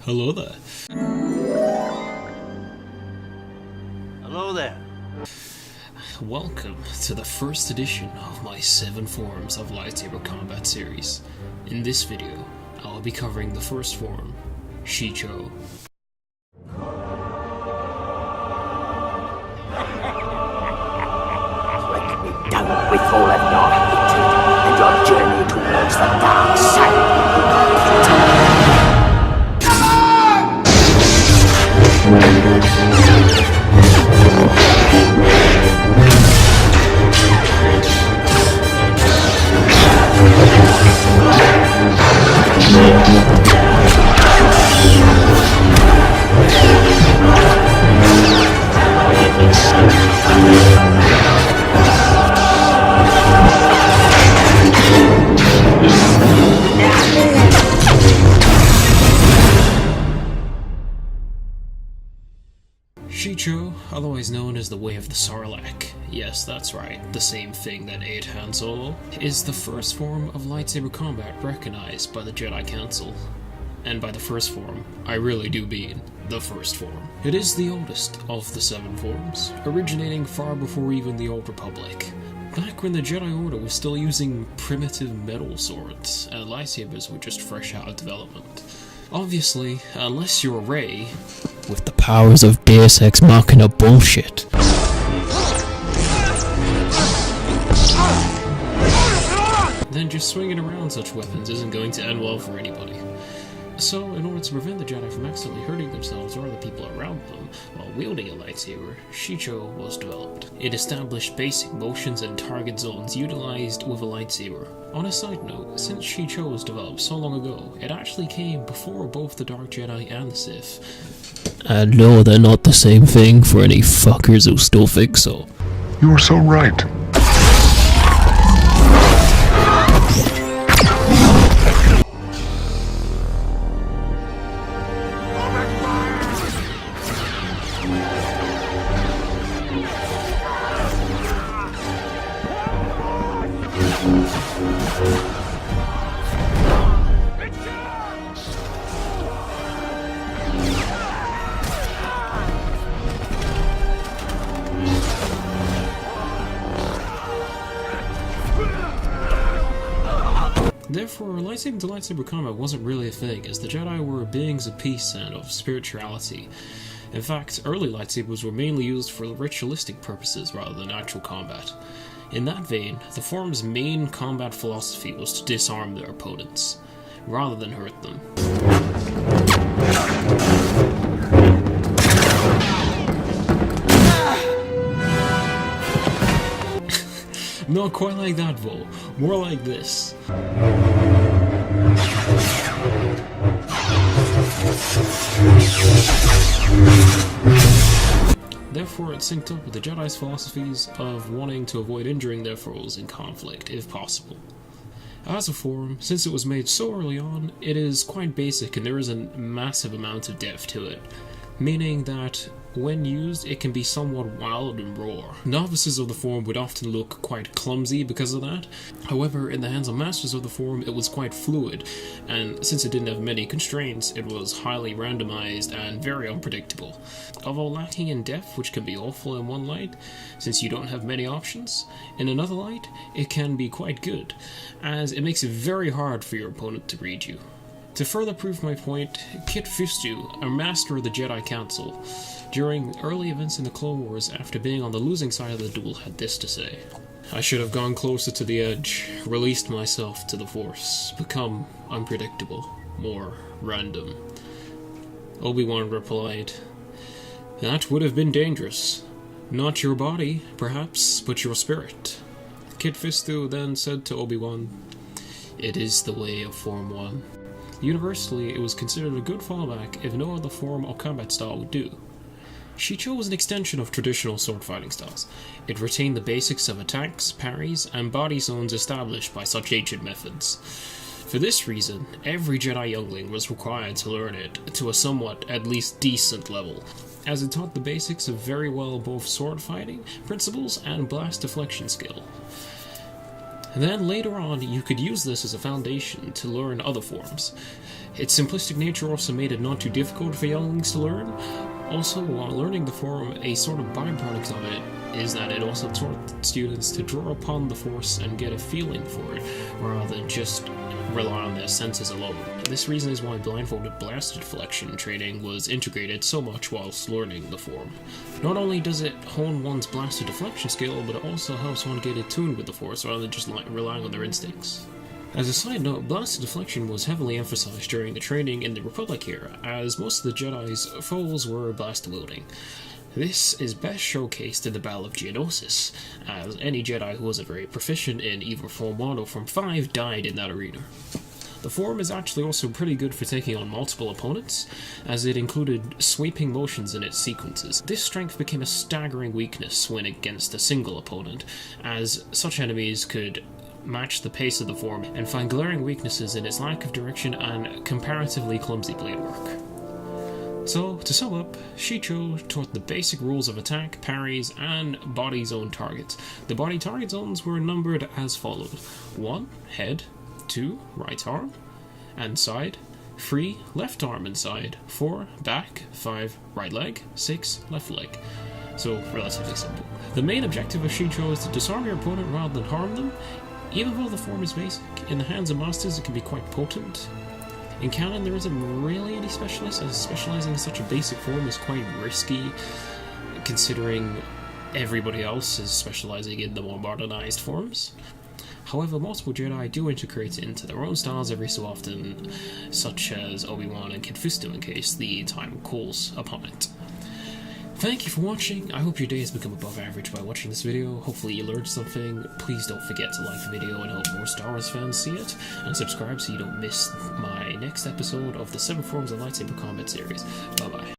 Hello there. Hello there. Welcome to the first edition of my 7 forms of lightsaber combat series. In this video, I'll be covering the first form, Shii. Done with all of your hatred, and your journey towards the dark side will Shii, otherwise known as the Way of the Sarlacc, yes, that's right, the same thing that ate Han Solo, is the first form of lightsaber combat recognized by the Jedi Council. And by the first form, I really do mean the first form. It is the oldest of the 7 forms, originating far before even the Old Republic. Back when the Jedi Order was still using primitive metal swords, and lightsabers were just fresh out of development. Obviously, unless you're Rey, with the powers of Deus Ex Machina bullshit. Then just swinging around such weapons isn't going to end well for anybody. So, in order to prevent the Jedi from accidentally hurting themselves or other people around them while wielding a lightsaber, Shii was developed. It established basic motions and target zones utilized with a lightsaber. On a side note, since Shii was developed so long ago, it actually came before both the Dark Jedi and the Sith. And no, they're not the same thing for any fuckers who still think so. You are so right. Therefore, lightsaber to lightsaber combat wasn't really a thing, as the Jedi were beings of peace and of spirituality. In fact, early lightsabers were mainly used for ritualistic purposes rather than actual combat. In that vein, the form's main combat philosophy was to disarm their opponents, rather than hurt them. Not quite like that, Vol. More like this. Therefore, it synced up with the Jedi's philosophies of wanting to avoid injuring their foes in conflict, if possible. As a form, since it was made so early on, it is quite basic and there is a massive amount of depth to it, meaning that when used, it can be somewhat wild and raw. Novices of the form would often look quite clumsy because of that. However, in the hands of masters of the form, it was quite fluid, and since it didn't have many constraints, it was highly randomized and very unpredictable. Although lacking in depth, which can be awful in one light, since you don't have many options, in another light, it can be quite good, as it makes it very hard for your opponent to read you. To further prove my point, Kit Fisto, a master of the Jedi Council, during early events in the Clone Wars after being on the losing side of the duel, had this to say. I should have gone closer to the edge, released myself to the Force, become unpredictable, more random. Obi-Wan replied, "That would have been dangerous. Not your body, perhaps, but your spirit." Kit Fisto then said to Obi-Wan, "It is the way of Form 1. Universally, it was considered a good fallback if no other form or combat style would do. Shii was an extension of traditional sword fighting styles. It retained the basics of attacks, parries, and body zones established by such ancient methods. For this reason, every Jedi youngling was required to learn it to a somewhat, at least decent level, as it taught the basics of very well both sword fighting principles and blast deflection skill. And then later on, you could use this as a foundation to learn other forms. Its simplistic nature also made it not too difficult for younglings to learn. Also, while learning the form, a sort of byproduct of it is that it also taught students to draw upon the Force and get a feeling for it, rather than just rely on their senses alone. This reason is why blindfolded blaster deflection training was integrated so much whilst learning the form. Not only does it hone one's blaster deflection skill, but it also helps one get attuned with the Force rather than just relying on their instincts. As a side note, blaster deflection was heavily emphasized during the training in the Republic era, as most of the Jedi's foes were blaster wielding. This is best showcased in the Battle of Geonosis, as any Jedi who wasn't very proficient in either Form 1 or Form 5 died in that arena. The form is actually also pretty good for taking on multiple opponents, as it included sweeping motions in its sequences. This strength became a staggering weakness when against a single opponent, as such enemies could match the pace of the form and find glaring weaknesses in its lack of direction and comparatively clumsy blade work. So, to sum up, Shii taught the basic rules of attack, parries, and body zone targets. The body target zones were numbered as follows: 1. Head, 2. Right arm and side, 3. Left arm and side, 4. Back, 5. Right leg, 6. Left leg. So, relatively simple. The main objective of Shii is to disarm your opponent rather than harm them. Even though the form is basic, in the hands of masters it can be quite potent. In canon, there isn't really any specialists, as specializing in such a basic form is quite risky, considering everybody else is specializing in the more modernized forms. However, multiple Jedi do integrate it into their own styles every so often, such as Obi-Wan and Kid Fisto in case the time calls upon it. Thank you for watching. I hope your day has become above average by watching this video. Hopefully you learned something. Please don't forget to like the video and help more Star Wars fans see it, and subscribe so you don't miss my next episode of the 7 Forms of Lightsaber Combat series. Bye bye.